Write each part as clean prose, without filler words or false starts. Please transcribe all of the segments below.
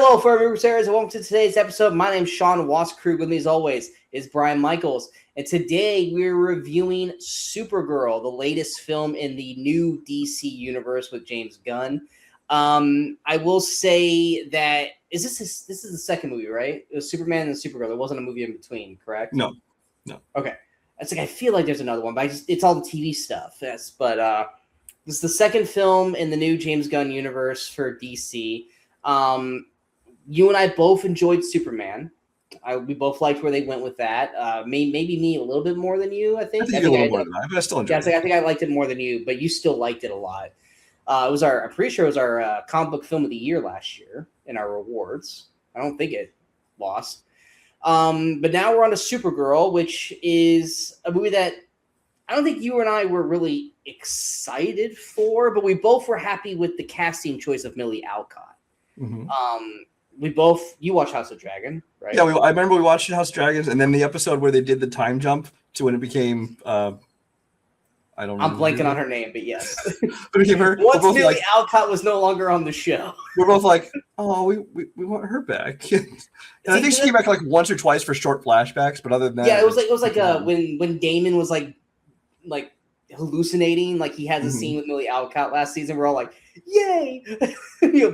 Hello, fellow Crusaders, and welcome to today's episode. My name's Sean Waskrug. With me, as always, is Brian Michaels. And today we're reviewing Supergirl, the latest film in the new DC universe with James Gunn. I will say that this is the second movie, right? It was Superman and Supergirl. There wasn't a movie in between, correct? No. Okay. It's like I feel like there's another one, but it's all the TV stuff. Yes, but this is the second film in the new James Gunn universe for DC. You and I both enjoyed Superman. We both liked where they went with that. Maybe me a little bit more than you. I think a little more than that, but I still enjoyed it. I think I liked it more than you, but you still liked it a lot. I'm pretty sure it was our comic book film of the year last year in our rewards. I don't think it lost. But now we're on to Supergirl, which is a movie that I don't think you and I were really excited for, but we both were happy with the casting choice of Millie Alcott. Mm-hmm. You watched House of Dragon, right? Yeah, I remember we watched House of Dragons, and then the episode where they did the time jump to when it became, I'm blanking on her name, but yes. But it became her. Once Millie Alcott was no longer on the show. We're both like, oh, we want her back. And I think she came back like once or twice for short flashbacks, but other than that. Yeah, it was like when Damon was like hallucinating, like he has a scene with Millie Alcott last season. We're all like, yay!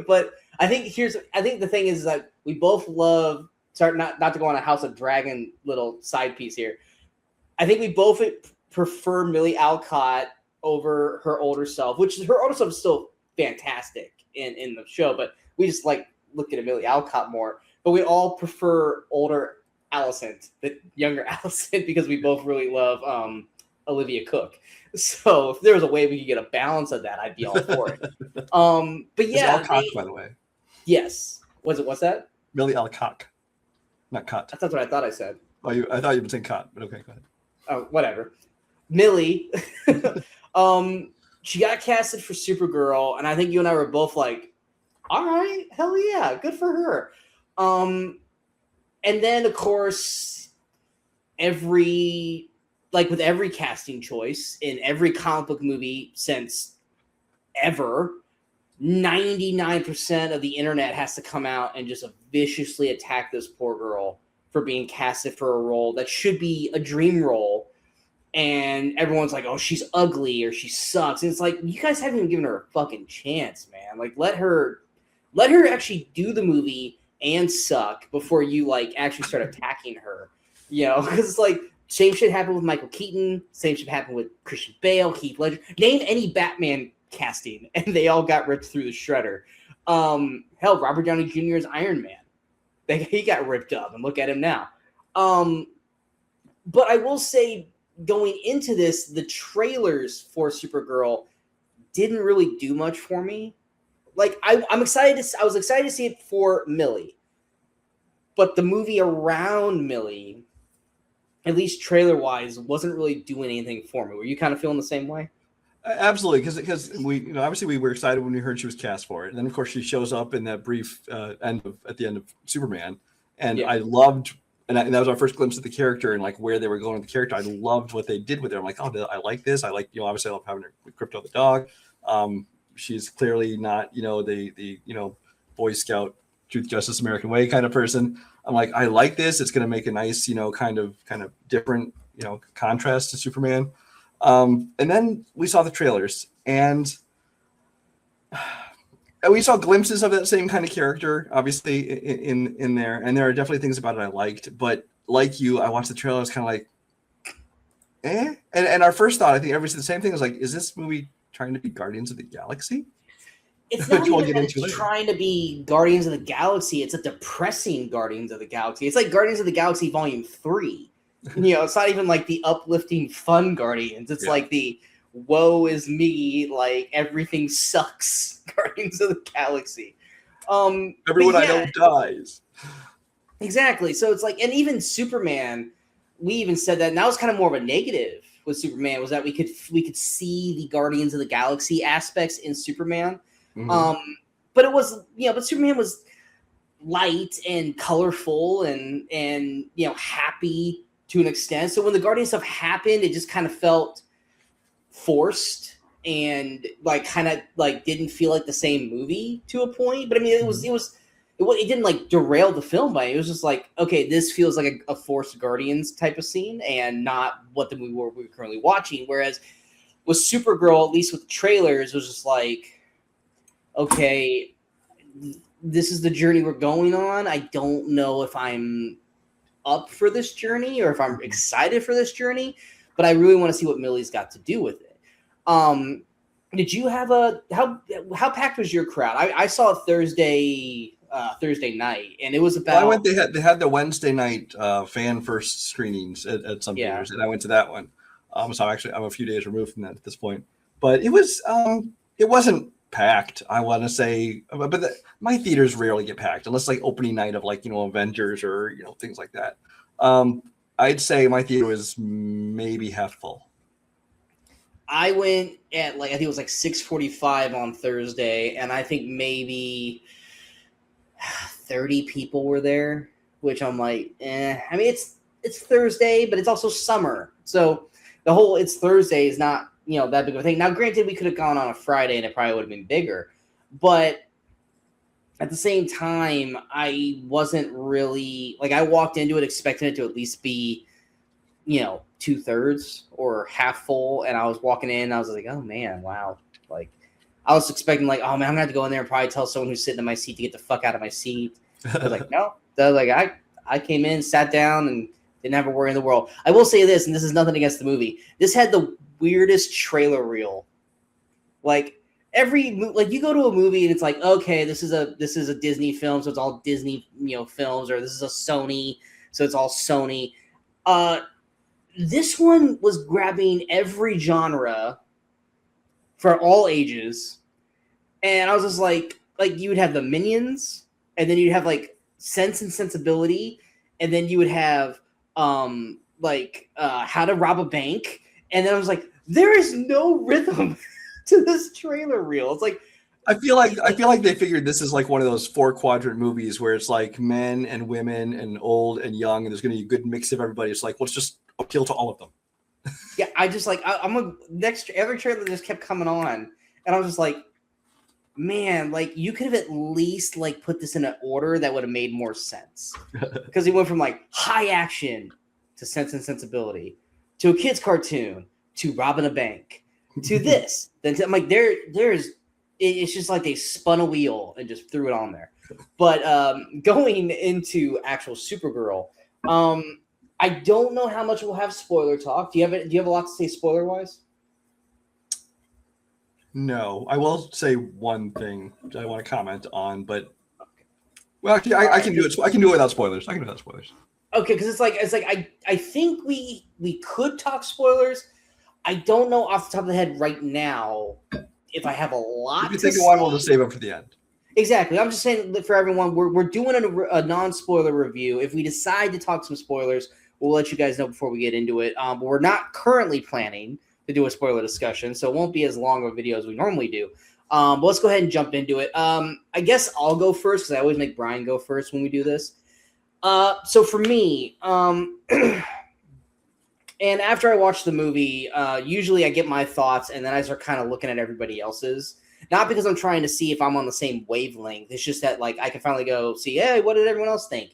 But I think the thing is that we both love. Not to go on a House of Dragon little side piece here. I think we both prefer Millie Alcott over her older self, which her older self is still fantastic in the show, but we just like looking at Millie Alcott more. But we all prefer older Allison, the younger Allison, because we both really love Olivia Cook. So if there was a way we could get a balance of that, I'd be all for it. But yeah, Alcott, by the way. Yes. What's that? Millie Alcott, not Cott. That's what I thought I said. Oh, I thought you were saying Cott, but okay, go ahead. Oh, whatever. Millie, she got casted for Supergirl, and I think you and I were both like, all right, hell yeah, good for her. And then, of course, with every casting choice in every comic book movie since ever, 99% of the internet has to come out and just viciously attack this poor girl for being casted for a role that should be a dream role. And everyone's like, oh, she's ugly or she sucks. And it's like, you guys haven't even given her a fucking chance, man. Like, let her actually do the movie and suck before you like actually start attacking her. Because it's like, same shit happened with Michael Keaton. Same shit happened with Christian Bale, Heath Ledger. Name any Batman casting, and they all got ripped through the shredder. Hell, Robert Downey Jr.'s Iron Man. He got ripped up, and look at him now. But I will say, going into this, the trailers for Supergirl didn't really do much for me. Like, I was excited to see it for Millie, but the movie around Millie, at least trailer-wise, wasn't really doing anything for me. Were you kind of feeling the same way? Absolutely, because we, obviously we were excited when we heard she was cast for it, and then of course she shows up in that brief at the end of Superman, and I loved, and that was our first glimpse of the character and like where they were going with the character. I loved what they did with her. I'm like, oh, I like this. I like, obviously I love having her with Crypto the dog. She's clearly not, the Boy Scout Truth, Justice, American Way kind of person. I'm like, I like this. It's going to make a nice, kind of different, contrast to Superman. And then we saw the trailers, and we saw glimpses of that same kind of character, obviously, in there. And there are definitely things about it I liked. But like you, I watched the trailer, I was kind of like, eh? And our first thought, I think everybody said the same thing, was like, is this movie trying to be Guardians of the Galaxy? It's not even trying to be Guardians of the Galaxy. It's a depressing Guardians of the Galaxy. It's like Guardians of the Galaxy Volume 3. It's not even like the uplifting, fun Guardians. It's like the woe is me, like everything sucks Guardians of the Galaxy. Everyone I know dies. Exactly. So it's like, and even Superman, we even said that, and that was kind of more of a negative with Superman, was that we could see the Guardians of the Galaxy aspects in Superman. Mm-hmm. But it was, but Superman was light and colorful and happy to an extent. So when the Guardian stuff happened, it just kind of felt forced and like kind of like didn't feel like the same movie to a point. But I mean, it was it didn't like derail the film by it was just like, okay, this feels like a Force Guardians type of scene and not what the movie we were currently watching. Whereas with Supergirl, at least with the trailers, it was just like, okay, this is the journey we're going on. I don't know if I'm up for this journey or if I'm excited for this journey, but I really want to see what Millie's got to do with it. Did you have how packed was your crowd? I saw it Thursday night, and it was about. Well, I went. They had the Wednesday night fan first screenings at some theaters, and I went to that one. So I'm a few days removed from that at this point, but it wasn't packed. I want to say, but my theaters rarely get packed unless like opening night of like Avengers or things like that. I'd say my theater was maybe half full. I went at I think it was 6:45 on Thursday, and I think maybe 30 people were there, which I'm like, I mean, it's Thursday, but it's also summer, so the whole it's Thursday is not that big of a thing. Now, granted, we could have gone on a Friday and it probably would have been bigger, but at the same time, I wasn't really I walked into it expecting it to at least be 2/3 or half full, and I was walking in and I was like, oh man, wow. I was expecting oh man, I'm gonna have to go in there and probably tell someone who's sitting in my seat to get the fuck out of my seat. I was like, no. I came in, sat down, and didn't have a worry in the world. I will say this, and this is nothing against the movie. This had the weirdest trailer reel. You go to a movie and it's like, okay, this is a Disney film, so it's all Disney films, or this is a Sony, so it's all Sony. This one was grabbing every genre for all ages, and I was just like you would have the Minions, and then you'd have Sense and Sensibility, and then you would have How to Rob a Bank, and then I was like, there is no rhythm to this trailer reel. It's like I feel like they figured this is one of those 4-quadrant movies where it's men and women and old and young, and there's going to be a good mix of everybody. It's let's just appeal to all of them. Yeah, I just every trailer just kept coming on, and I was just like, man, you could have at least put this in an order that would have made more sense, because he went from high action to Sense and Sensibility to a kids cartoon to robbing a bank to this. Then I'm like, there's. It's just they spun a wheel and just threw it on there. But going into actual Supergirl, I don't know how much we'll have spoiler talk. Do you have a lot to say spoiler wise? No, I will say one thing that I want to comment on, but well, actually, I can do it. I can do it without spoilers. Okay, because I think we could talk spoilers. I don't know off the top of the head right now if I have a lot. If you think one, we'll just save them for the end. Exactly. I'm just saying that for everyone, we're doing a non-spoiler review. If we decide to talk some spoilers, we'll let you guys know before we get into it. But we're not currently planning to do a spoiler discussion, so it won't be as long of a video as we normally do. But let's go ahead and jump into it. I guess I'll go first because I always make Brian go first when we do this. So for me, and after I watch the movie, usually I get my thoughts, and then I start kind of looking at everybody else's. Not because I'm trying to see if I'm on the same wavelength. It's just that I can finally go see, hey, what did everyone else think?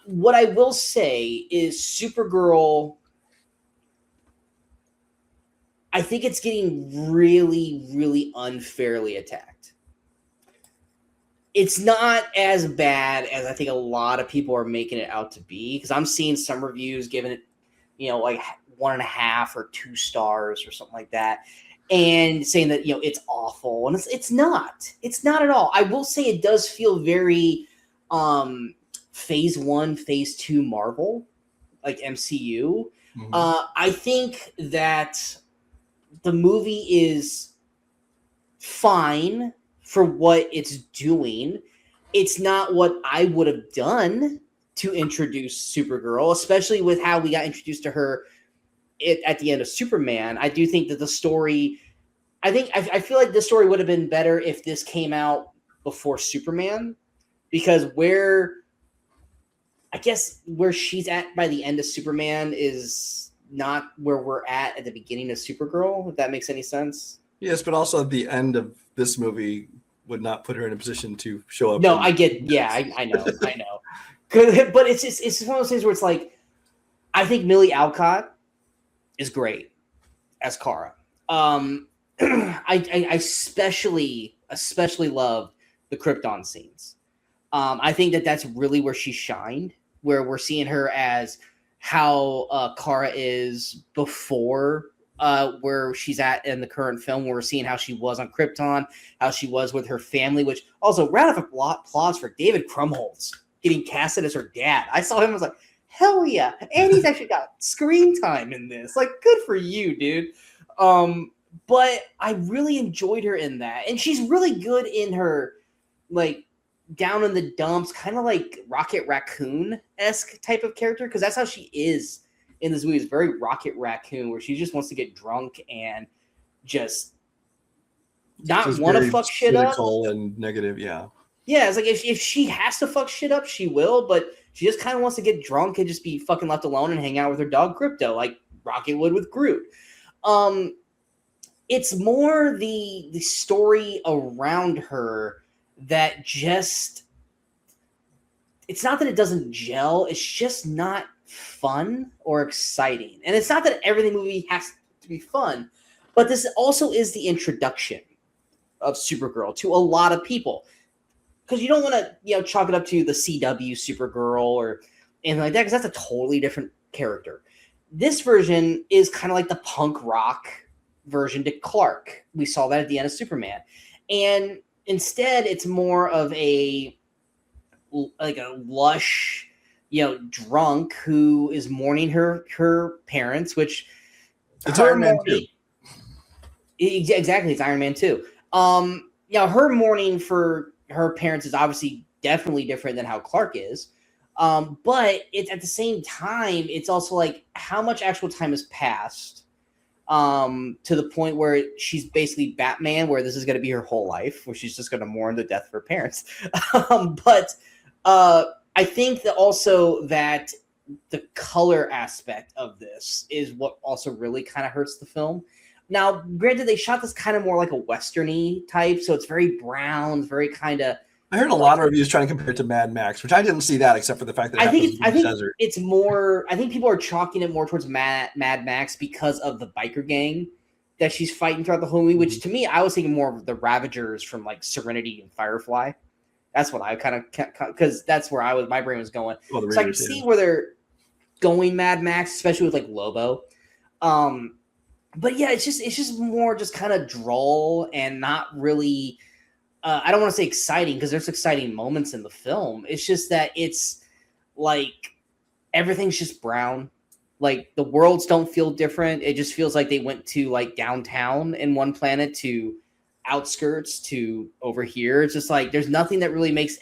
What I will say is Supergirl, I think it's getting really, really unfairly attacked. It's not as bad as I think a lot of people are making it out to be, because I'm seeing some reviews giving it 1.5 or 2 stars or something like that, and saying that it's awful, and it's not at all. I will say it does feel very phase 1, phase 2 Marvel, MCU. Mm-hmm. I think that the movie is fine for what it's doing. It's not what I would have done to introduce Supergirl, especially with how we got introduced to her at the end of Superman. I do think that the story, I feel like this story would have been better if this came out before Superman, because where she's at by the end of Superman is not where we're at the beginning of Supergirl, if that makes any sense. Yes, but also at the end of this movie, would not put her in a position to show up. No, I get. Yeah, I know. But it's just one of those things where it's like, I think Millie Alcott is great as Kara. I especially love the Krypton scenes. I think that's really where she shined, where we're seeing her as how Kara is before where she's at in the current film, where we're seeing how she was on Krypton, how she was with her family, which also round of applause for David Krumholtz getting casted as her dad. I saw him, I was like, hell yeah. And he's actually got screen time in this. Like, good for you, dude. But I really enjoyed her in that. And she's really good in her, like, down in the dumps, kind of like Rocket Raccoon-esque type of character, because that's how she is in this movie. It's very Rocket Raccoon, where she just wants to get drunk and just not want to fuck shit up. And negative, yeah. Yeah, it's like if she has to fuck shit up, she will, but she just kind of wants to get drunk and just be fucking left alone and hang out with her dog Crypto, like Rocket would with Groot. It's more the story around her that just, it's not that it doesn't gel, it's just not fun or exciting. And it's not that everything in the movie has to be fun, but this also is the introduction of Supergirl to a lot of people. Because you don't want to, chalk it up to the CW Supergirl or anything like that, because that's a totally different character. This version is kind of like the punk rock version to Clark. We saw that at the end of Superman. And instead, it's more of a lush, drunk who is mourning her parents, which it's Iron Man 2. Exactly, it's Iron Man 2. Her mourning for her parents is obviously definitely different than how Clark is. But it's at the same time, it's also like how much actual time has passed to the point where she's basically Batman, where this is going to be her whole life, where she's just going to mourn the death of her parents. But I think that also that the color aspect of this is what also really kind of hurts the film. Now, granted, they shot this kind of more like a Western-y type, so it's very brown, very kind of. I heard a lot of reviews trying to compare it to Mad Max, which I didn't see that except for the fact that I think it's more. I think people are chalking it more towards Mad Max because of the biker gang that she's fighting throughout the whole movie. Which to me, I was thinking more of the Ravagers from like Serenity and Firefly. That's what I kind of, because that's where my brain was going. Well, so I can see where they're going Mad Max, especially with like Lobo. But yeah, it's just more just kind of droll and not really. I don't want to say exciting, because there's exciting moments in the film. It's just that it's like everything's just brown. Like the worlds don't feel different. It just feels like they went to like downtown in one planet to outskirts to over here. It's just like there's nothing that really makes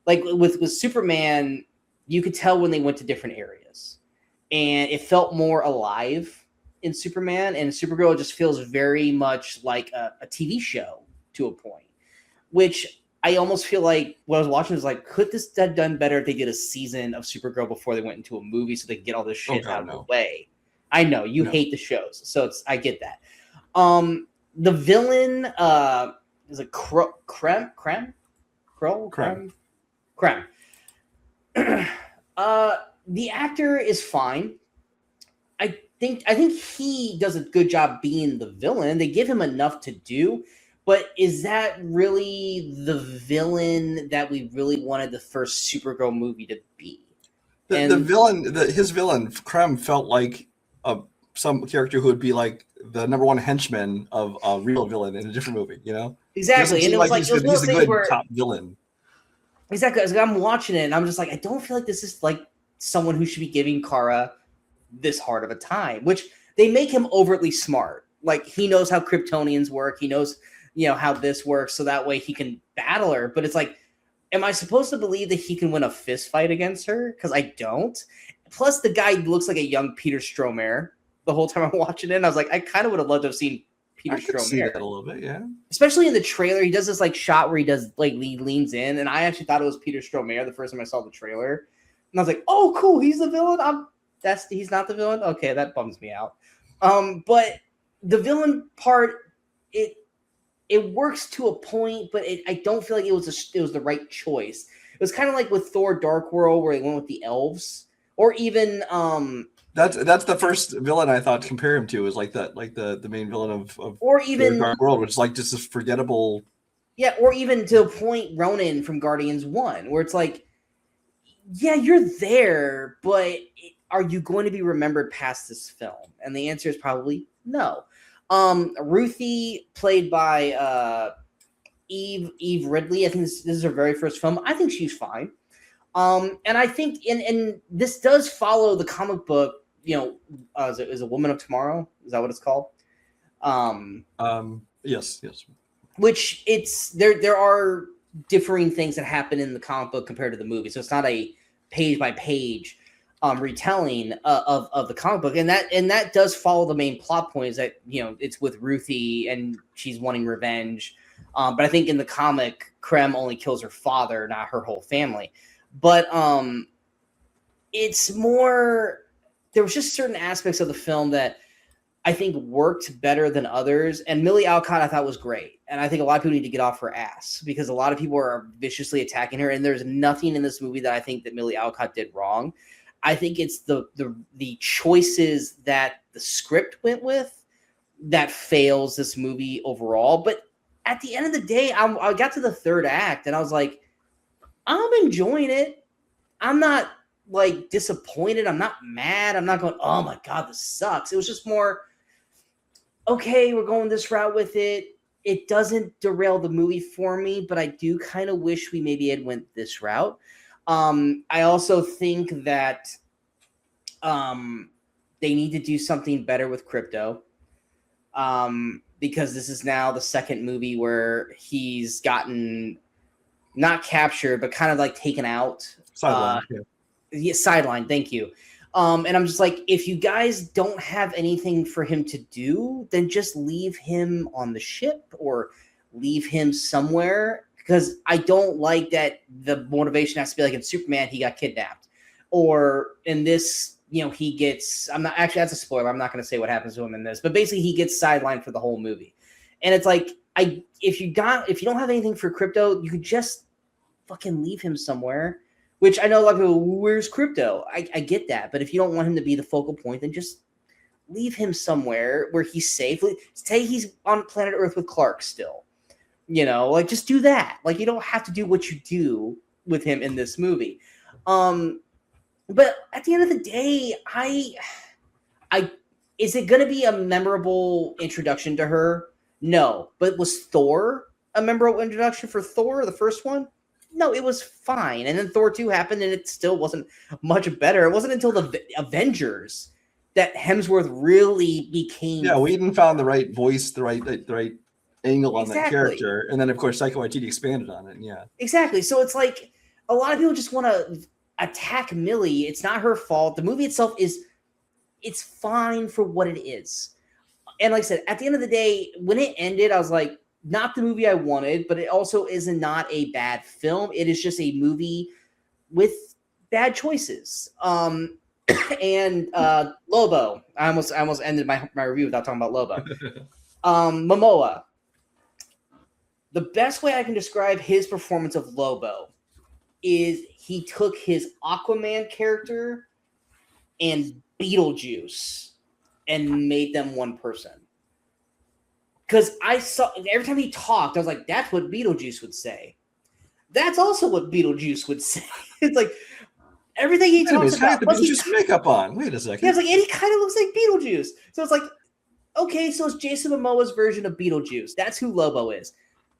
like with Superman, you could tell when they went to different areas, and it felt more alive in Superman. And Supergirl just feels very much like a TV show to a point, which I almost feel like what I was watching was like, could this have done better if they did a season of Supergirl before they went into a movie so they could get all this shit out of the way? I know you hate the shows, so I get that. The villain is a Krem. The actor is fine. I think he does a good job being the villain. They give him enough to do, but is that really the villain that we really wanted the first Supergirl movie to be? The villain, his villain, Krem, felt like some character who would be like the number one henchman of a real villain in a different movie, Exactly. And it was like, he's a good top villain. Exactly. I was like, I'm watching it and I'm just like, I don't feel like this is like someone who should be giving Kara this hard of a time, which they make him overtly smart. Like he knows how Kryptonians work. He knows, how this works. So that way he can battle her. But it's like, am I supposed to believe that he can win a fist fight against her? Because I don't. Plus the guy looks like a young Peter Stormare the whole time I'm watching it. And I was like, I kind of would have loved to have seen Peter Stormare. See that a little bit, yeah. Especially in the trailer, he does this like shot where he does like he leans in, and I actually thought it was Peter Stormare the first time I saw the trailer, and I was like, oh, cool, he's the villain. He's not the villain. Okay, that bums me out. But the villain part, it works to a point, but I don't feel like it was the right choice. It was kind of like with Thor: Dark World, where they went with the elves, or even That's the first villain I thought to compare him to, is like that, like the main villain of or even Dark World, which is like just this forgettable. Yeah, or even to a point, Ronan from Guardians 1, where it's like, yeah, you're there, but are you going to be remembered past this film? And the answer is probably no. Ruthie, played by Eve Ridley, I think this is her very first film. I think she's fine. And I think, and this does follow the comic book, is a Woman of Tomorrow? Is that what it's called? Yes. Which there are differing things that happen in the comic book compared to the movie, so it's not a page by page retelling of the comic book, and that does follow the main plot points that it's with Ruthie and she's wanting revenge, but I think in the comic, Krem only kills her father, not her whole family. But it's more, there was just certain aspects of the film that I think worked better than others. And Millie Alcott, I thought, was great. And I think a lot of people need to get off her ass, because a lot of people are viciously attacking her. And there's nothing in this movie that I think that Millie Alcott did wrong. I think it's the choices that the script went with that fails this movie overall. But at the end of the day, I got to the third act and I was like, I'm enjoying it. I'm not like disappointed. I'm not mad. I'm not going, oh my God, this sucks. It was just more, okay, we're going this route with it. It doesn't derail the movie for me, but I do kind of wish we maybe had went this route. I also think that they need to do something better with Crypto, because this is now the second movie where he's gotten not captured, but kind of like taken out. Sideline. Thank you. And I'm just like, if you guys don't have anything for him to do, then just leave him on the ship or leave him somewhere. Because I don't like that the motivation has to be like in Superman, he got kidnapped. Or in this, he gets, I'm not, actually, that's a spoiler. I'm not going to say what happens to him in this. But basically, he gets sidelined for the whole movie. And it's like, if you don't have anything for Crypto, you could just fucking leave him somewhere. Which I know a lot of people, where's Crypto? I get that. But if you don't want him to be the focal point, then just leave him somewhere where he's safe. Say he's on planet Earth with Clark still. Just do that. Like, you don't have to do what you do with him in this movie. But at the end of the day, is it going to be a memorable introduction to her? No. But was Thor a memorable introduction for Thor, the first one? No, it was fine. And then Thor 2 happened, and it still wasn't much better. It wasn't until the Avengers that Hemsworth really became... Yeah, Whedon found the right voice, the right angle on that character. And then, of course, Taika Waititi expanded on it, yeah. Exactly. So it's like, a lot of people just want to attack Millie. It's not her fault. The movie itself it's fine for what it is. And like I said, at the end of the day, when it ended, I was like, not the movie I wanted, but it also is not a bad film. It is just a movie with bad choices. And Lobo. I almost ended my review without talking about Lobo. Momoa. The best way I can describe his performance of Lobo is he took his Aquaman character and Beetlejuice and made them one person. Because I saw, every time he talked, I was like, that's what Beetlejuice would say. That's also what Beetlejuice would say. It's like, everything he talks about. He's got the Beetlejuice makeup on. Wait a second. Yeah, it's like, and he kind of looks like Beetlejuice. So it's like, okay, so it's Jason Momoa's version of Beetlejuice. That's who Lobo is.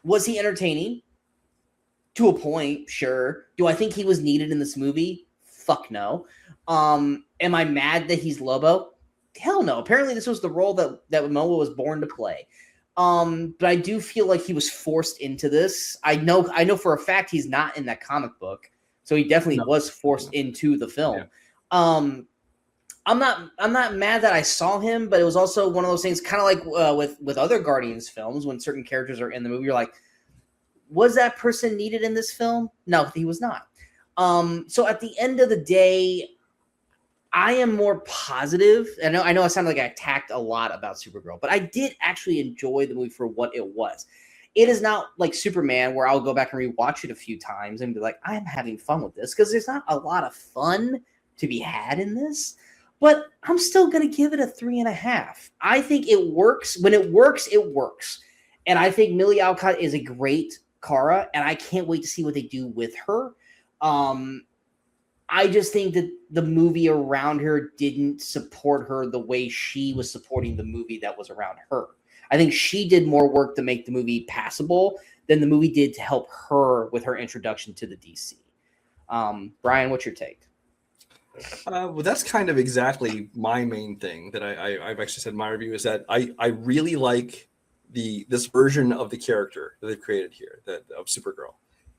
Was he entertaining? To a point, sure. Do I think he was needed in this movie? Fuck no. Am I mad that he's Lobo? Hell no. Apparently this was the role that Momoa was born to play. But I do feel like he was forced into this. I know for a fact he's not in that comic book, so he definitely was forced into the film. Yeah. I'm not mad that I saw him, but it was also one of those things, kind of like with other Guardians films, when certain characters are in the movie, you're like, was that person needed in this film? No, he was not. So at the end of the day, I am more positive. I know I sounded like I attacked a lot about Supergirl, but I did actually enjoy the movie for what it was. it is not like Superman where I'll go back and rewatch it a few times and be like, I'm having fun with this, because there's not a lot of fun to be had in this. But I'm still going to give it a 3.5. I think it works. When it works, it works. And I think Millie Alcott is a great Kara, and I can't wait to see what they do with her. I just think that the movie around her didn't support her the way she was supporting the movie that was around her. I think she did more work to make the movie passable than the movie did to help her with her introduction to the DC. Brian, what's your take? Well, that's kind of exactly my main thing that I've actually said in my review, is that I really like this version of the character that they've created here, of Supergirl.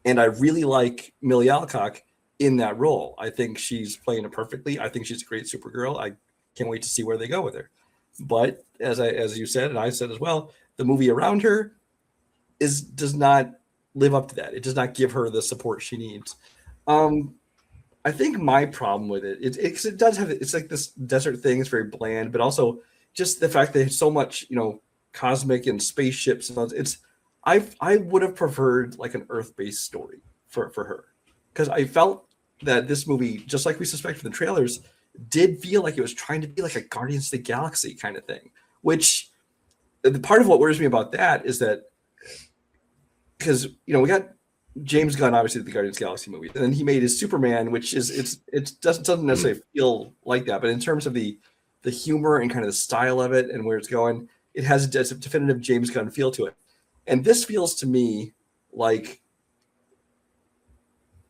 And I really like Millie Alcock in that role. I think she's playing it perfectly. I think she's a great Supergirl. I can't wait to see where they go with her. But as you said, and I said as well, the movie around her does not live up to that. It does not give her the support she needs. I think my problem with it does have, it's like this desert thing. It's very bland, but also just the fact that it's so much, cosmic and spaceships. I would have preferred like an Earth-based story for her, because I felt that this movie, just like we suspect from the trailers, did feel like it was trying to be like a Guardians of the Galaxy kind of thing, which the part of what worries me about that is that, because, we got James Gunn, obviously, the Guardians of the Galaxy movie, and then he made his Superman, which it doesn't necessarily feel like that, but in terms of the humor and kind of the style of it and where it's going, it has a definitive James Gunn feel to it. And this feels to me like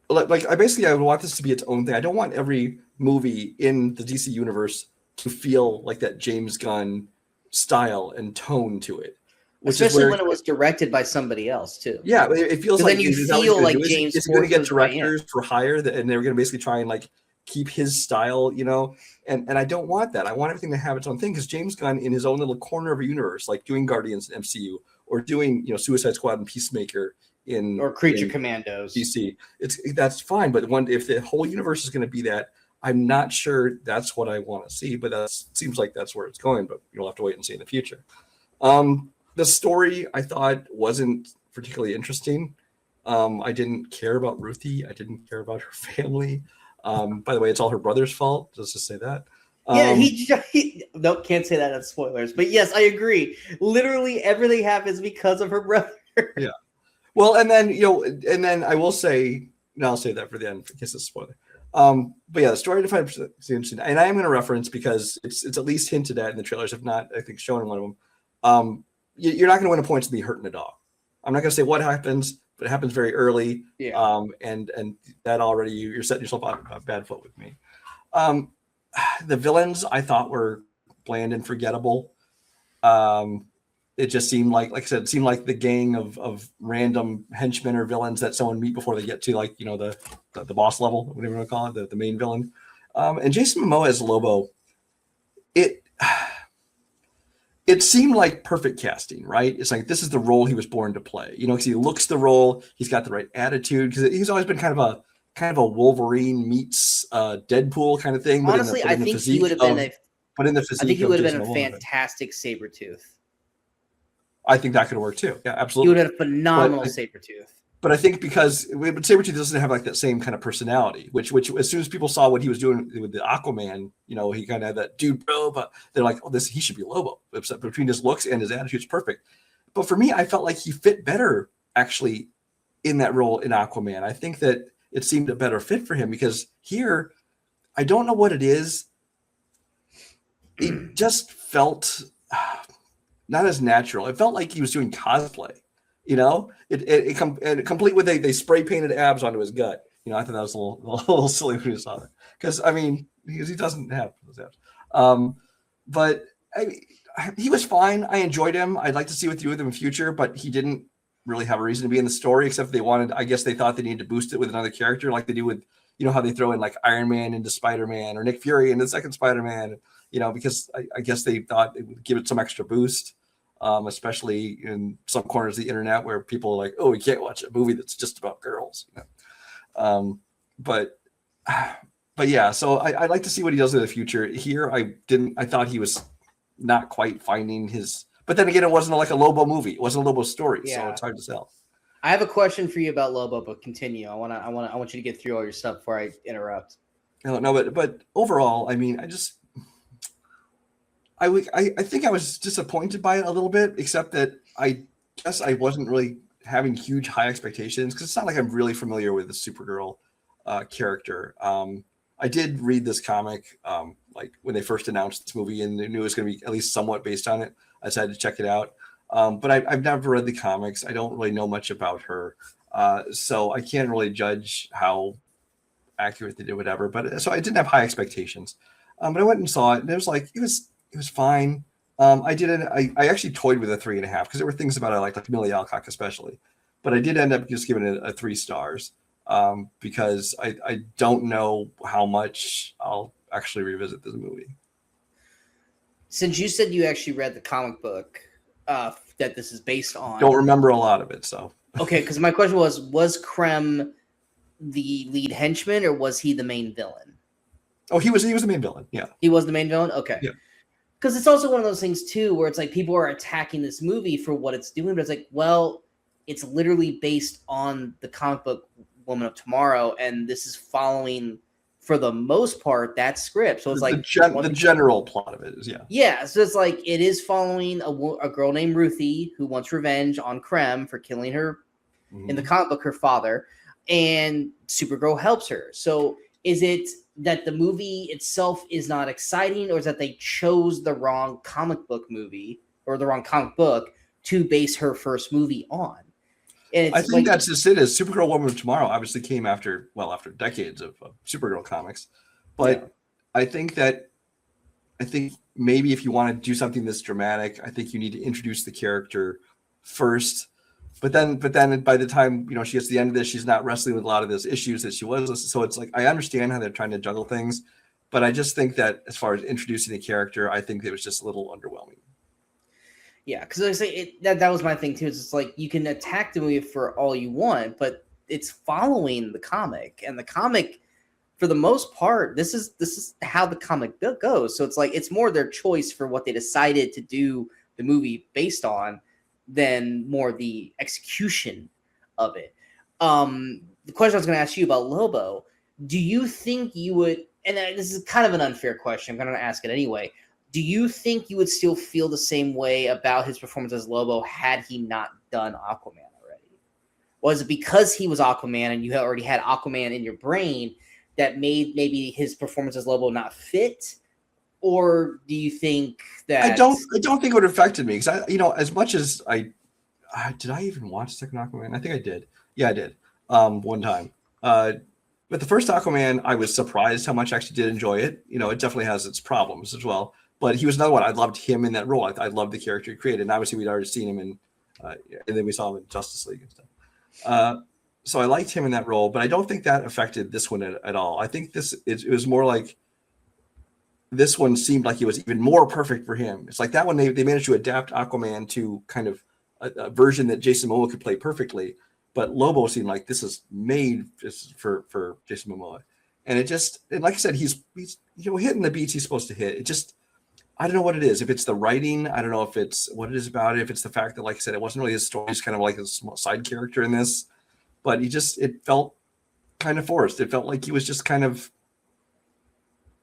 I would want this to be its own thing. I don't want every movie in the DC universe to feel like that James Gunn style and tone to it. Especially when it was directed by somebody else too. Yeah, it feels like then you feel like James is going to get directors for hire, and they're going to basically try and like keep his style, and I don't want that. I want everything to have its own thing, because James Gunn, in his own little corner of a universe, like doing Guardians in MCU or doing Suicide Squad and Peacemaker or Creature Commandos DC, that's fine. But if the whole universe is going to be that, I'm not sure that's what I want to see. But that seems like that's where it's going. But you'll have to wait and see in the future. The story, I thought, wasn't particularly interesting. I didn't care about Ruthie. I didn't care about her family. By the way, it's all her brother's fault. Let's just say that. No, can't say that as spoilers. But yes, I agree. Literally everything happens because of her brother. Yeah. Well, and then I will say, I'll say that for the end in case it's a spoiler. But yeah, the story to find interesting, and I am going to reference, because it's at least hinted at in the trailers, if not, I think, shown in one of them. You're not going to win a point to be hurting a dog. I'm not going to say what happens, but it happens very early. Yeah. And that already, you're setting yourself on a bad foot with me. The villains I thought were bland and forgettable. It just seemed like I said, it seemed like the gang of random henchmen or villains that someone meet before they get to the boss level, whatever you want to call it, the main villain. And Jason Momoa as Lobo, it seemed like perfect casting, right? It's like, this is the role he was born to play, because he looks the role, he's got the right attitude, because he's always been kind of a Wolverine meets Deadpool kind of thing. Honestly, I think he would have been a fantastic Sabretooth. I think that could work too. Yeah, absolutely. He would have a phenomenal Sabretooth. But I think because Sabretooth doesn't have like that same kind of personality, which as soon as people saw what he was doing with the Aquaman, he kind of had that dude, bro, but they're like, oh, he should be Lobo. Between his looks and his attitude, it's perfect. But for me, I felt like he fit better actually in that role in Aquaman. I think that it seemed a better fit for him, because here, I don't know what it is. It just felt not as natural. It felt like he was doing cosplay. It complete with they spray painted abs onto his gut. I thought that was a little silly when you saw that, because he doesn't have those abs. But he was fine. I enjoyed him. I'd like to see what they do with him in the future, but he didn't really have a reason to be in the story, except they wanted. I guess they thought they needed to boost it with another character, like they do with how they throw in like Iron Man into Spider-Man or Nick Fury into the second Spider-Man. Because I guess they thought it would give it some extra boost. Especially in some corners of the internet where people are like, oh, we can't watch a movie that's just about girls. But yeah, so I'd like to see what he does in the future. Here, I thought he was not quite finding his But then again, it wasn't like a Lobo movie. It wasn't a Lobo story, so Yeah. it's hard to tell. I have a question for you about Lobo, but continue. I want you to get through all your stuff before I interrupt. No, but overall, I mean, I think I was disappointed by it a little bit, except that I guess I wasn't really having huge high expectations because it's not like I'm really familiar with the Supergirl character. I did read this comic like when they first announced this movie and they knew it was going to be at least somewhat based on it. I decided to check it out. But I've never read the comics. I don't really know much about her. So I can't really judge how accurate they did, whatever. But so I didn't have high expectations. But I went and saw it and it was like, it was fine. I actually toyed with a 3.5 because there were things about it like Millie Alcock especially. But I did end up just giving it a 3 stars because I don't know how much I'll actually revisit this movie. Since you said you actually read the comic book that this is based on. Don't remember a lot of it, so. Okay, because my question was Krem the lead henchman or was he the main villain? Oh, he was the main villain, yeah. He was the main villain? Okay. Yeah. Because it's also one of those things, too, where it's like people are attacking this movie for what it's doing, but it's like, well, it's literally based on the comic book Woman of Tomorrow, and this is following, for the most part, that script. So it's like the general plot of it is, yeah. Yeah, so it's like it is following a girl named Ruthie who wants revenge on Krem for killing her, in the comic book, her father, and Supergirl helps her. So is it that the movie itself is not exciting, or is that they chose the wrong comic book movie or the wrong comic book to base her first movie on? And I think that's just it. Is Supergirl Woman of Tomorrow obviously came after decades of Supergirl comics, but yeah. I think maybe if you want to do something this dramatic, I think you need to introduce the character first. But then by the time she gets to the end of this, she's not wrestling with a lot of those issues that she was. So it's like I understand how they're trying to juggle things, but I just think that as far as introducing the character, I think it was just a little underwhelming. Yeah, because I say that was my thing too. It's just like you can attack the movie for all you want, but it's following the comic, and the comic, for the most part, this is how the comic goes. So it's like it's more their choice for what they decided to do the movie based on than more the execution of it. The question I was going to ask you about Lobo: do you think you would? And this is kind of an unfair question. I'm going to ask it anyway. Do you think you would still feel the same way about his performance as Lobo had he not done Aquaman already? Was it because he was Aquaman and you already had Aquaman in your brain that made maybe his performance as Lobo not fit? Or do you think that I don't think it would have affected me because as much as did I even watch second Aquaman? I think I did. Yeah, I did. One time. But the first Aquaman, I was surprised how much I actually did enjoy it. It definitely has its problems as well. But he was another one. I loved him in that role. I loved the character he created. And obviously, we'd already seen him in, and then we saw him in Justice League and stuff. So I liked him in that role, but I don't think that affected this one at all. I think it was more like this one seemed like it was even more perfect for him. It's like that one, they managed to adapt Aquaman to kind of a version that Jason Momoa could play perfectly. But Lobo seemed like this is made for Jason Momoa. And and like I said, he's hitting the beats he's supposed to hit. It just, I don't know what it is. If it's the writing, I don't know if it's what it is about it. If it's the fact that, like I said, it wasn't really his story. He's kind of like a small side character in this, but it felt kind of forced. It felt like he was just kind of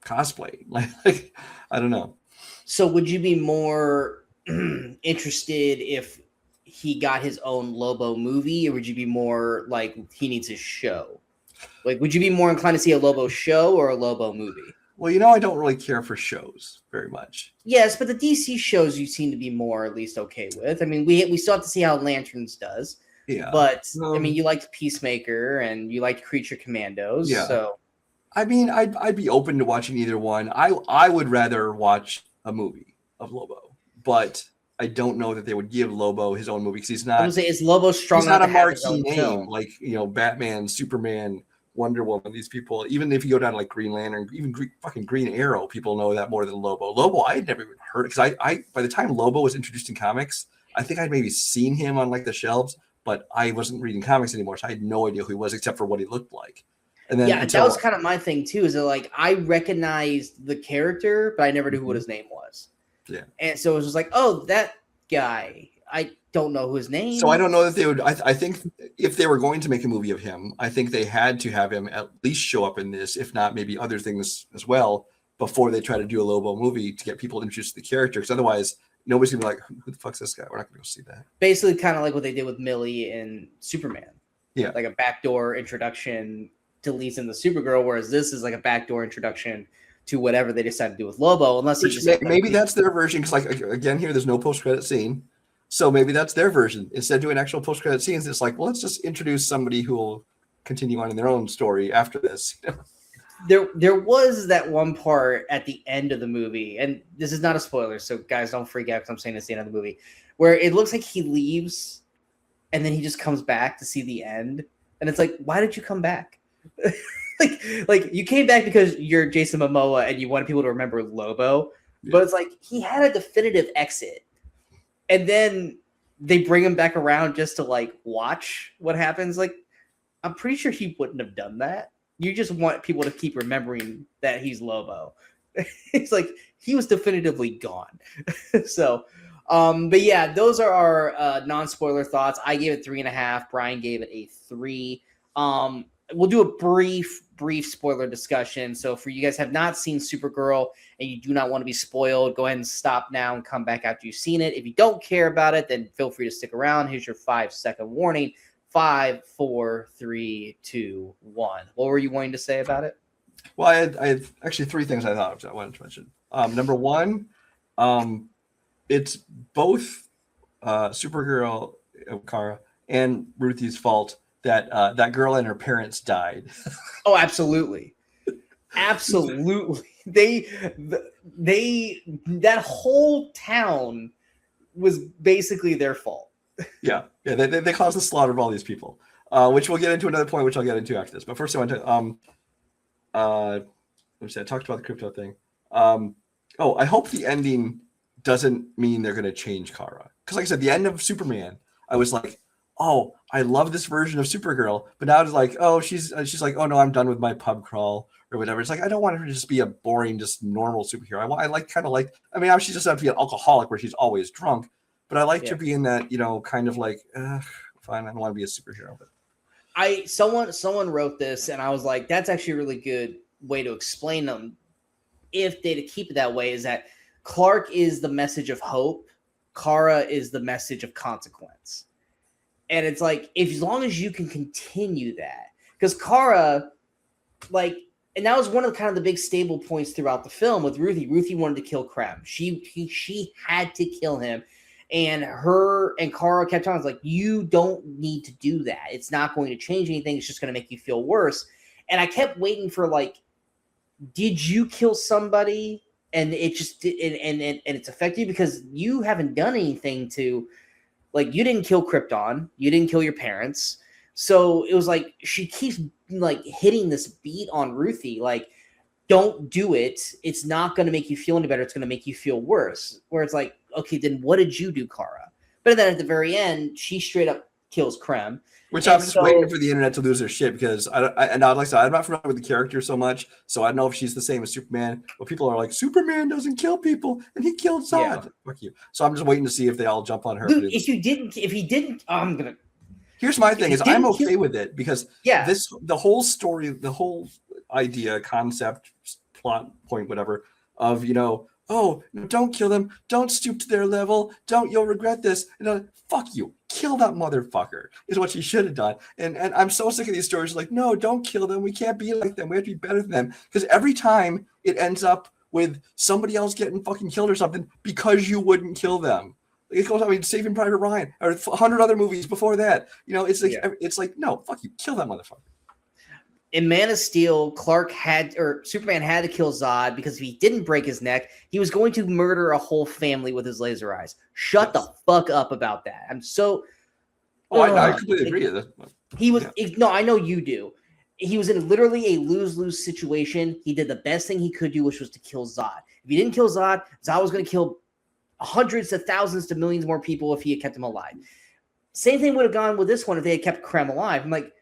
cosplay. Like I don't know. So would you be more interested if he got his own Lobo movie, or would you be more like he needs his show? Like, would you be more inclined to see a Lobo show or a Lobo movie? Well, I don't really care for shows very much. Yes, but the DC shows you seem to be more at least okay with. I mean, we still have to see how Lanterns does. Yeah. But, I mean, you liked Peacemaker and you liked Creature Commandos. Yeah. So, I mean, I'd be open to watching either one. I would rather watch a movie of Lobo, but I don't know that they would give Lobo his own movie because he's not. I would say, is Lobo strong? He's not a marquee name like Batman, Superman, Wonder Woman. These people, even if you go down to like Green Lantern, even fucking Green Arrow, people know that more than Lobo. Lobo, I had never even heard because I by the time Lobo was introduced in comics, I think I'd maybe seen him on like the shelves, but I wasn't reading comics anymore, so I had no idea who he was except for what he looked like. And then that was kind of my thing too. Is that like I recognized the character, but I never knew what his name was. Yeah, and so it was just like, oh, that guy. I don't know his name. So I don't know that they would. I think if they were going to make a movie of him, I think they had to have him at least show up in this, if not maybe other things as well, before they try to do a Lobo movie to get people introduced to the character. Because otherwise, nobody's gonna be like, "Who the fuck's this guy?" We're not gonna go see that. Basically, kind of like what they did with Millie in Superman. Yeah, like a backdoor introduction to leads into Supergirl, whereas this is like a backdoor introduction to whatever they decide to do with Lobo. Unless maybe that's their version. Because like again, here there's no post-credit scene. So maybe that's their version. Instead of doing actual post-credit scenes, it's like, well, let's just introduce somebody who will continue on in their own story after this. There was that one part at the end of the movie, and this is not a spoiler, so guys don't freak out because I'm saying it's the end of the movie, where it looks like he leaves and then he just comes back to see the end. And it's like, why did you come back? like you came back because you're Jason Momoa and you wanted people to remember Lobo, but it's like he had a definitive exit. And then they bring him back around just to like watch what happens. Like, I'm pretty sure he wouldn't have done that. You just want people to keep remembering that he's Lobo. It's like he was definitively gone. So, but yeah, those are our non-spoiler thoughts. I gave it 3.5. Brian gave it a 3. We'll do a brief spoiler discussion. So for you guys have not seen Supergirl and you do not want to be spoiled, go ahead and stop now and come back after you've seen it. If you don't care about it, then feel free to stick around. Here's your 5-second warning. 5, 4, 3, 2, 1. What were you wanting to say about it? Well, I had actually 3 things I thought I wanted to mention. Number one, it's both Supergirl, Kara, and Ruthie's fault that that girl and her parents died. Oh, absolutely. Absolutely. That whole town was basically their fault. Yeah. They caused the slaughter of all these people, which we'll get into another point, which I'll get into after this. But first, I want to let me see. I talked about the crypto thing. I hope the ending doesn't mean they're going to change Kara, because, like I said, the end of Superman, I was like, oh, I love this version of Supergirl, but now it's like, oh, she's like, oh no, I'm done with my pub crawl or whatever. It's like, I don't want her to just be a boring, just normal superhero. I mean, she just have to be an alcoholic where she's always drunk, but I liked her being that, kind of like, fine, I don't want to be a superhero. But someone wrote this, and I was like, that's actually a really good way to explain them. If they to keep it that way, is that Clark is the message of hope, Kara is the message of consequence. And it's like, as long as you can continue that, because Kara, and that was one of the kind of the big stable points throughout the film with Ruthie. Ruthie wanted to kill Krem. She had to kill him. And her and Kara kept on, like, you don't need to do that. It's not going to change anything. It's just going to make you feel worse. And I kept waiting for, like, did you kill somebody? And it just, and it's affected you because you haven't done anything to, like, you didn't kill Krypton. You didn't kill your parents. So it was like, she keeps, like, hitting this beat on Ruthie, like, don't do it. It's not going to make you feel any better. It's going to make you feel worse. Where it's like, okay, then what did you do, Kara? But then at the very end, she straight up kills Krem. Which I'm just waiting for the internet to lose their shit, because like I said, I'm not familiar with the character so much, so I don't know if she's the same as Superman. But people are like, Superman doesn't kill people, and he killed Zod. Yeah. Fuck you. So I'm just waiting to see if they all jump on her. Dude, if he didn't, I'm gonna. Here's my thing: is I'm okay with it, because the whole story, the whole idea, concept, plot point, whatever, of oh, don't kill them, don't stoop to their level, you'll regret this. Fuck you, kill that motherfucker is what she should have done. And I'm so sick of these stories like, no, don't kill them, we can't be like them, we have to be better than them. Because every time it ends up with somebody else getting fucking killed or something because you wouldn't kill them. It goes, Saving Private Ryan or 100 other movies before that. It's like, no, fuck you, kill that motherfucker. In Man of Steel, Superman had to kill Zod because if he didn't break his neck, he was going to murder a whole family with his laser eyes. Shut the fuck up about that. I'm so. I completely agree with that. He was no, I know you do. He was in literally a lose-lose situation. He did the best thing he could do, which was to kill Zod. If he didn't kill Zod, Zod was going to kill hundreds to thousands to millions more people if he had kept him alive. Same thing would have gone with this one if they had kept Krem alive. I'm like,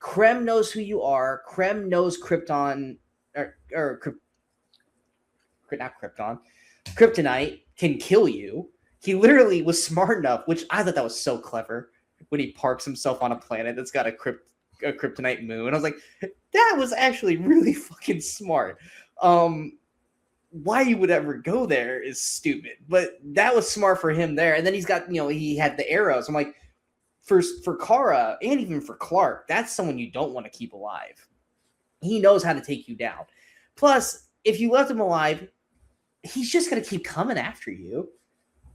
Krem knows who you are. Krem knows Krypton, or not Krypton. Kryptonite can kill you. He literally was smart enough, which I thought that was so clever, when he parks himself on a planet that's got a kryptonite moon. I was like, that was actually really fucking smart. Why you would ever go there is stupid, but that was smart for him there. And then he's got, he had the arrows. I'm like, for Kara and even for Clark, that's someone you don't want to keep alive. He knows how to take you down. Plus, if you left him alive, he's just going to keep coming after you.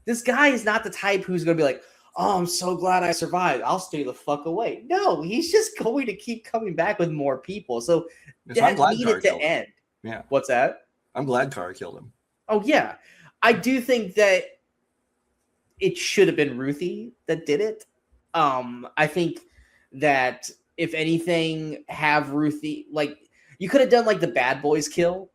This guy is not the type who's going to be like, oh, I'm so glad I survived, I'll stay the fuck away. No, he's just going to keep coming back with more people. So that needed to end. Yeah. What's that? I'm glad Kara killed him. Oh, yeah. I do think that it should have been Ruthie that did it. I think that, if anything, have Ruthie, like, you could have done like the Bad Boys kill,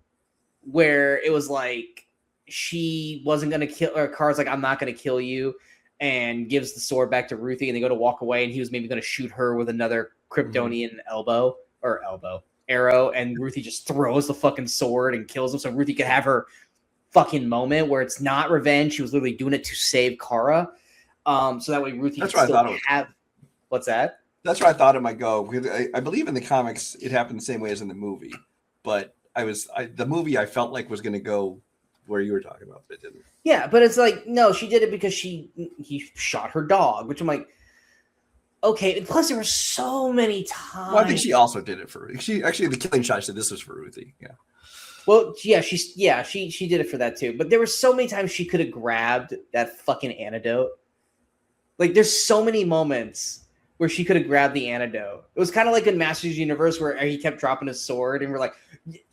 where it was like she wasn't going to kill, or Kara's like, I'm not going to kill you, and gives the sword back to Ruthie, and they go to walk away, and he was maybe going to shoot her with another Kryptonian arrow, and Ruthie just throws the fucking sword and kills him, so Ruthie could have her fucking moment where it's not revenge. She was literally doing it to save Kara. So that way Ruthie could still have. What's that? That's where I thought it might go. Because I believe in the comics it happened the same way as in the movie, but the movie I felt like was going to go where you were talking about, but it didn't. Yeah, but it's like, no, she did it because he shot her dog, which I'm like, okay. And plus, there were so many times. Well, I think she also did it for Ruthie. She actually, the killing shot said this was for Ruthie. Yeah. Well, yeah, she did it for that too. But there were so many times she could have grabbed that fucking antidote. Like, there's so many moments where she could have grabbed the antidote. It was kind of like in Masters Universe where he kept dropping his sword, and we're like,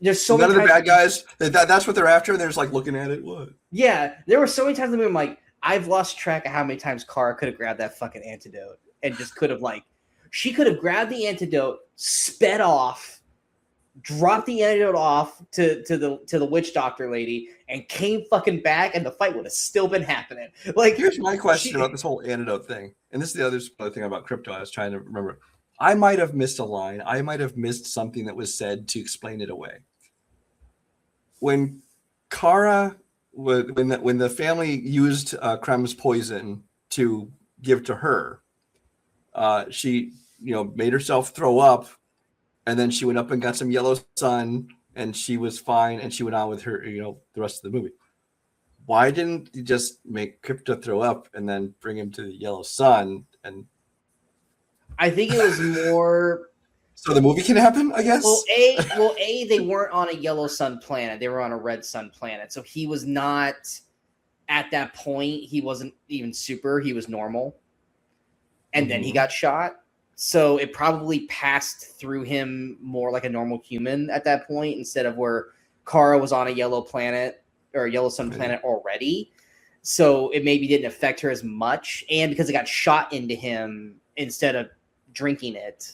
there's so many times. None of the bad guys, that's what they're after. They're just like looking at it. What? Yeah, there were so many times in the movie I'm like, I've lost track of how many times Kara could have grabbed that fucking antidote and just could have, like, she could have grabbed the antidote, sped off, dropped the antidote off to the witch doctor lady, and came fucking back, and the fight would have still been happening. Like, here's my question about this whole antidote thing, and this is the other thing about Krypto I was trying to remember. I might have missed a line. I might have missed something that was said to explain it away. When Kara, when the family used Krem's poison to give to her, she made herself throw up, and then she went up and got some yellow sun, and she was fine, and she went on with her the rest of the movie. Why didn't you just make Krypto throw up and then bring him to the yellow sun? And I think it was more so the movie can happen, I guess. Well, they weren't on a yellow sun planet. They were on a red sun planet. So he was not, at that point, he wasn't even super. He was normal. And then he got shot. So it probably passed through him more like a normal human at that point, instead of where Kara was on a yellow planet or a yellow sun planet already. So it maybe didn't affect her as much. And because it got shot into him instead of drinking it.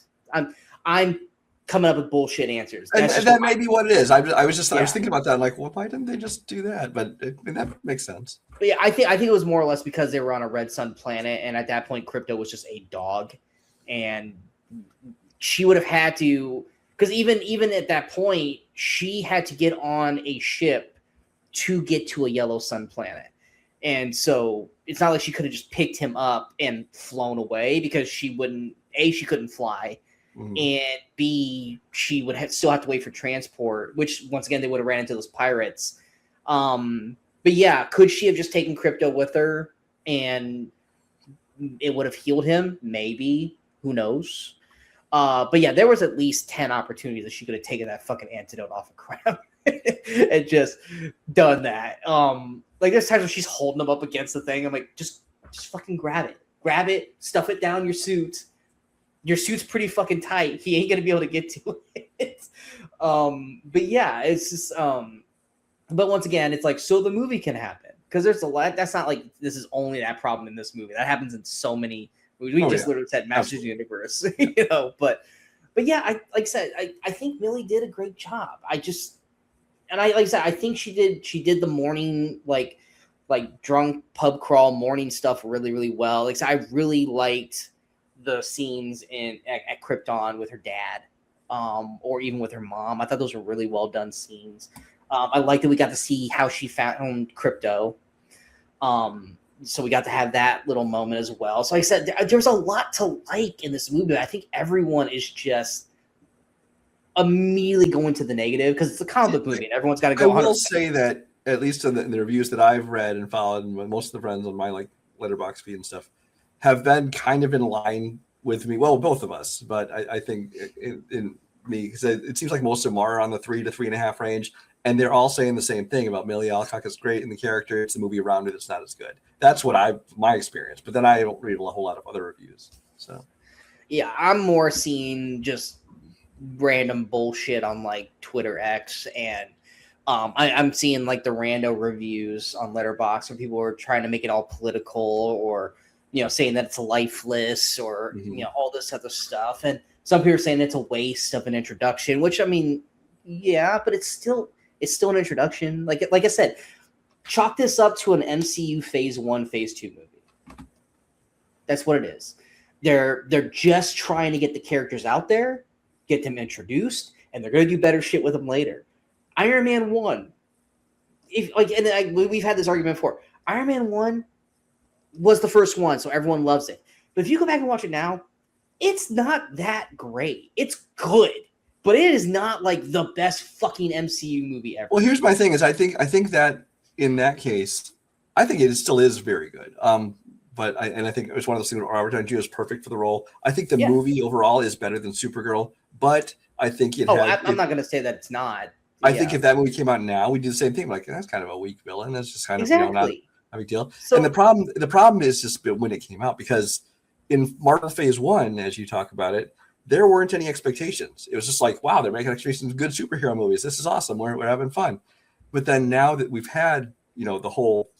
I'm coming up with bullshit answers. And that may be what it is. I was thinking about that. I'm like, well, why didn't they just do that? But that makes sense. But yeah, I think it was more or less because they were on a red sun planet, and at that point, Krypto was just a dog, and she would have had to, because even at that point, she had to get on a ship to get to a yellow sun planet, and so it's not like she could have just picked him up and flown away, because she couldn't fly. Mm-hmm. And B, she would still have to wait for transport, which once again they would have ran into those pirates. But yeah, could she have just taken Krypto with her and it would have healed him? Maybe. Who knows? But yeah, there was at least 10 opportunities that she could have taken that fucking antidote off of Crab and just done that. Like, there's times when she's holding him up against the thing. I'm like, just fucking grab it, stuff it down your suit. Your suit's pretty fucking tight. He ain't gonna be able to get to it. But yeah, it's just. But once again, it's like, so the movie can happen, because there's a lot. That's not like this is only that problem in this movie. That happens in so many movies. We literally said Masters Universe, But yeah, I think Millie did a great job. I think she did the morning like drunk pub crawl morning stuff really, really well. Like, so I really liked the scenes at Krypton with her dad, or even with her mom. I thought those were really well done scenes. I liked that we got to see how she found Krypto. So we got to have that little moment as well. So like I said, there's a lot to like in this movie. I think everyone is just immediately going to the negative because it's a comic book movie and everyone's got to go. I will say that at least in the reviews that I've read and followed, and most of the friends on my like Letterboxd feed and stuff have been kind of in line with me. Well, both of us, but I think in me, because it seems like most of them are on the 3 to 3.5 range, and they're all saying the same thing about Millie Alcock is great in the character. It's the movie around it that's not as good. That's what my experience. But then I don't read a whole lot of other reviews. So yeah, I'm more seeing just random bullshit on like Twitter X, and I'm seeing like the rando reviews on Letterboxd where people are trying to make it all political, or saying that it's lifeless, or all this other stuff. And some people are saying it's a waste of an introduction, which I mean, yeah, but it's still an introduction. Like I said, chalk this up to an MCU Phase 1, Phase 2 movie. That's what it is. They're just trying to get the characters out there, get them introduced, and they're going to do better shit with them later. Iron Man 1, we've had this argument before. Iron Man 1 was the first one, so everyone loves it. But if you go back and watch it now, it's not that great. It's good, but it is not like the best fucking MCU movie ever. Well, here's my thing: is I think that in that case, I think it still is very good. But I think it was one of those things where Robert Downey Jr. is perfect for the role. I think the movie overall is better than Supergirl, but I think I'm not going to say that it's not. I think if that movie came out now, we'd do the same thing. Like, that's kind of a weak villain. That's just kind of not a big deal. So, and the problem is just when it came out, because in Marvel Phase 1, as you talk about it, there weren't any expectations. It was just like, wow, they're making expectations of good superhero movies. This is awesome. We're having fun. But then now that we've had, the whole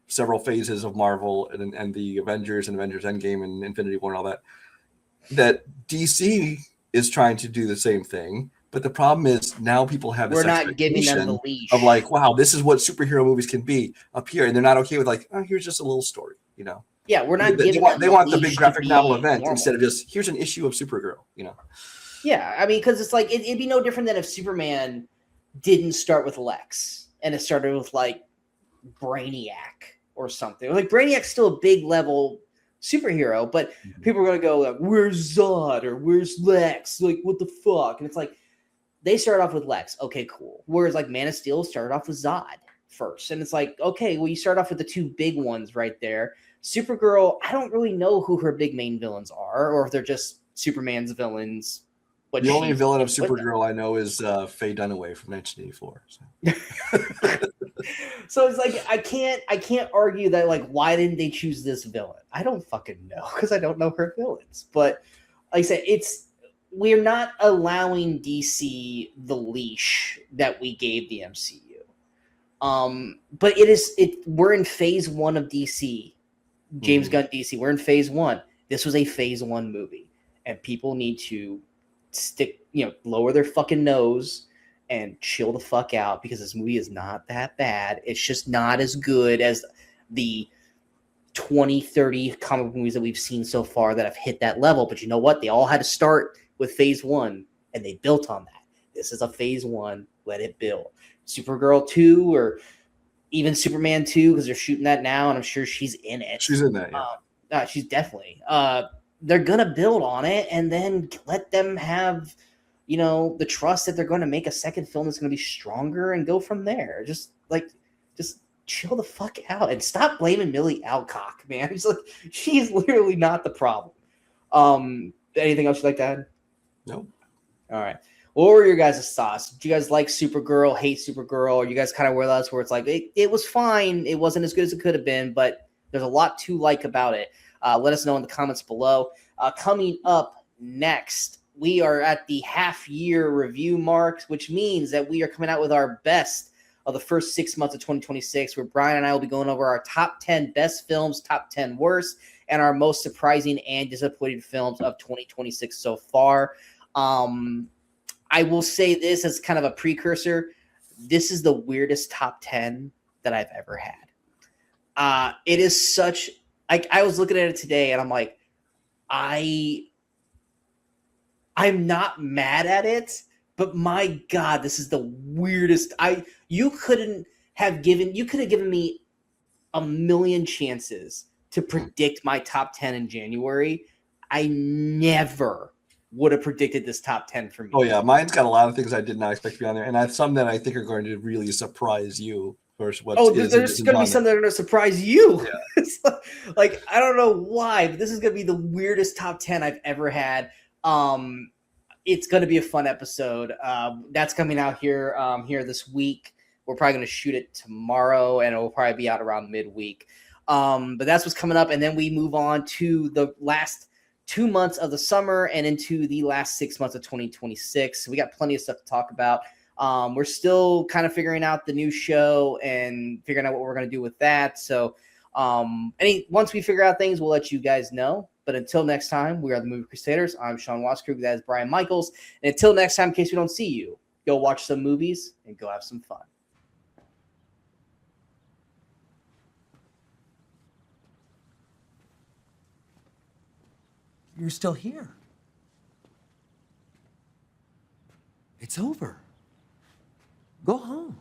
several phases of Marvel and the Avengers and Avengers Endgame and Infinity War and all that DC is trying to do the same thing. But the problem is now people have this expectation not giving them the leash of like, wow, this is what superhero movies can be up here. And they're not okay with like, oh, here's just a little story, Yeah, we're not they want the big graphic novel event instead of just here's an issue of Supergirl, Yeah, I mean, because it's like it'd be no different than if Superman didn't start with Lex and it started with like Brainiac or something. Like Brainiac's still a big level superhero, but people are gonna go like, where's Zod or where's Lex? Like, what the fuck? And it's like they start off with Lex. Okay, cool. Whereas like Man of Steel started off with Zod first. And it's like, okay, well, you start off with the two big ones right there. Supergirl, I don't really know who her big main villains are, or if they're just Superman's villains. But the only villain of Supergirl I know is Faye Dunaway from 1984. So. So it's like I can't argue that like why didn't they choose this villain? I don't fucking know because I don't know her villains. But like I said, we're not allowing DC the leash that we gave the MCU. But we're in Phase 1 of DC. James Gunn DC. We're in Phase 1. This was a Phase 1 movie, and people need to lower their fucking nose and chill the fuck out because this movie is not that bad. It's just not as good as the 20, 30 comic book movies that we've seen so far that have hit that level. But you know what? They all had to start with Phase 1, and they built on that. This is a Phase 1. Let it build. Supergirl 2 or even Superman 2, because they're shooting that now, and I'm sure she's in it. She's in that, yeah. She's definitely. They're going to build on it and then let them have, the trust that they're going to make a second film that's going to be stronger and go from there. Just chill the fuck out and stop blaming Millie Alcock, man. She's literally not the problem. Anything else you'd like to add? No. All right. What were your guys' thoughts? Do you guys like Supergirl, hate Supergirl? Or you guys kind of were us where it's like, it was fine. It wasn't as good as it could have been, but there's a lot to like about it. Let us know in the comments below. Coming up next, we are at the half-year review mark, which means that we are coming out with our best of the first 6 months of 2026, where Brian and I will be going over our top 10 best films, top 10 worst, and our most surprising and disappointing films of 2026 so far. I will say this as kind of a precursor. This is the weirdest top 10 that I've ever had. It is such... I was looking at it today, and I'm like, I'm not mad at it, but my God, this is the weirdest. You could have given me a million chances to predict my top 10 in January, I never would have predicted this top 10 for me. Oh yeah, mine's got a lot of things I did not expect to be on there, and I have some that I think are going to really surprise you. There's going to be something that are going to surprise you. Yeah. It's like, I don't know why, but this is going to be the weirdest top 10 I've ever had. It's going to be a fun episode. That's coming out here this week. We're probably going to shoot it tomorrow, and it will probably be out around midweek. But that's what's coming up, and then we move on to the last 2 months of the summer and into the last 6 months of 2026. So we got plenty of stuff to talk about. We're still kind of figuring out the new show and figuring out what we're going to do with that. So once we figure out things, we'll let you guys know. But until next time, we are the Movie Crusaders. I'm Sean Waskrug. That is Brian Michaels. And until next time, in case we don't see you, go watch some movies and go have some fun. You're still here. It's over. Go home.